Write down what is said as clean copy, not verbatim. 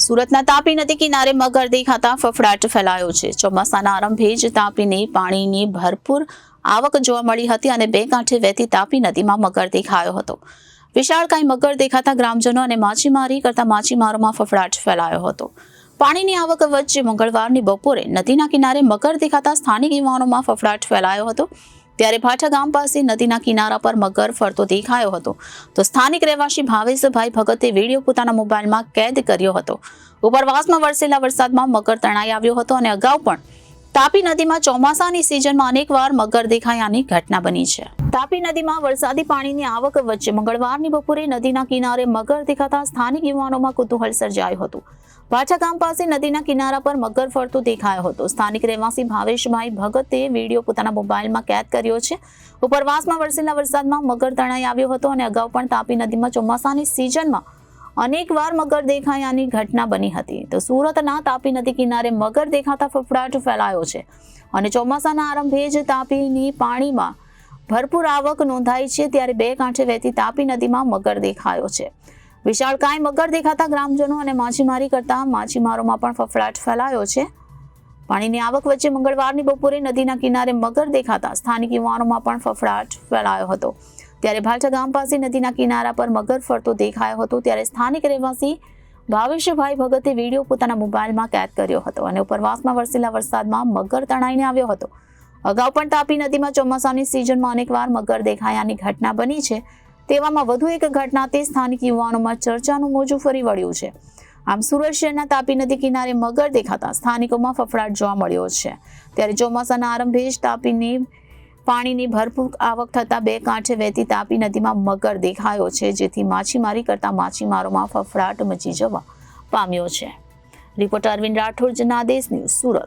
સુરતના તાપી નદી કિનારે મગર દેખાતા ફફડાટ ફેલાયો છે। ચોમાસાના આરંભે જ તાપીને પાણીની ભરપૂર આવક જોવા મળી હતી અને બે કાંઠે વહેતી તાપી નદીમાં મગર દેખાયો હતો। વિશાળકાય મગર દેખાતા ગ્રામજનો અને માછીમારી કરતા માછીમારોમાં ફફડાટ ફેલાયો હતો। પાણીની આવક વચ્ચે મંગળવારની બપોરે નદીના કિનારે મગર દેખાતા સ્થાનિક યુવાનોમાં ફફડાટ ફેલાયો હતો। ત્યારે ભાઠા ગામ પાસે નદીના કિનારા પર મગર ફરતો દેખાયો હતો તો સ્થાનિક રહેવાસી ભાવેશભાઈ ભગતે વિડીયો પોતાના મોબાઈલમાં કેદ કર્યો હતો। ઉપરવાસમાં વરસેલા વરસાદમાં મગર તણાઈ આવ્યો હતો અને અગાઉ પણ તાપી નદીમાં ચોમાસાની સિઝનમાં અનેકવાર મગર દેખાયાની ઘટના બની છે। તાપી નદીમાં વરસાદી પાણીની આવક વચ્ચે મંગળવારની બપોરે નદીના કિનારે મગર દેખાતા સ્થાનિક યુવાનોમાં કુતૂહલ સર્જાયું હતું। ભાઠા ગામ પાસે નદીના કિનારા પર મગર ફરતો દેખાયો હતો। સ્થાનિક રહેવાસી ભાવેશભાઈ ભગતે વિડીયો પોતાના મોબાઈલમાં કેદ કર્યો છે। ઉપરવાસમાં વરસેલા વરસાદમાં મગર તણાઈ આવ્યો હતો અને અગાઉ પણ તાપી નદીમાં ચોમાસાની સિઝનમાં અનેકવાર મગર દેખાયાની ઘટના બની હતી। તો સુરતના તાપી નદી કિનારે મગર દેખાતા ફફડાટ ફેલાયો છે અને ચોમાસાના આરંભે જ તાપીની પાણીમાં ભરપૂર આવક નોંધાઈ છે। ત્યારે બે કાંઠે વહેતી તાપી નદીમાં મગર દેખાયો છે। વિશાળકાય મગર દેખાતા ગ્રામજનો અને માછીમારી કરતા માછીમારોમાં પણ ફફડાટ ફેલાયો છે। પાણીની આવક વચ્ચે મંગળવારની બપોરે નદીના કિનારે મગર દેખાતા સ્થાનિક યુવાનોમાં પણ ફફડાટ ફેલાયો હતો। ત્યારે ભાઠા ગામ પાસે નદીના કિનારા પર મગર ફરતો દેખાયો હતો। ત્યારે સ્થાનિક રહેવાસી ભાવેશભાઈ ભગતે વિડીયો પોતાના મોબાઈલમાં કેદ કર્યો હતો અને ઉપરવાસમાં વરસેલા વરસાદમાં મગર તણાઈને આવ્યો હતો। અગાઉ પણ તાપી નદીમાં ચોમાસાની સિઝનમાં અનેકવાર મગર દેખાયાની ઘટના બની છે। તેવામાં વધુ એક ઘટનાથી સ્થાનિક યુવાનોમાં ચર્ચાનું મોજું ફરી વળ્યું છે। આમ સુરત શહેરના તાપી નદી કિનારે મગર દેખાતા સ્થાનિકોમાં ફફડાટ જોવા મળ્યો છે। ત્યારે ચોમાસાના આરંભે જ તાપીની પાણીની ભરપૂર આવક થતા બે કાંઠે વહેતી તાપી નદીમાં મગર દેખાયો છે, જેથી માછીમારી કરતા માછીમારોમાં ફફડાટ મચી જવા પામ્યો છે। Reporter Arvind Rathod, Janadesh news, Surat.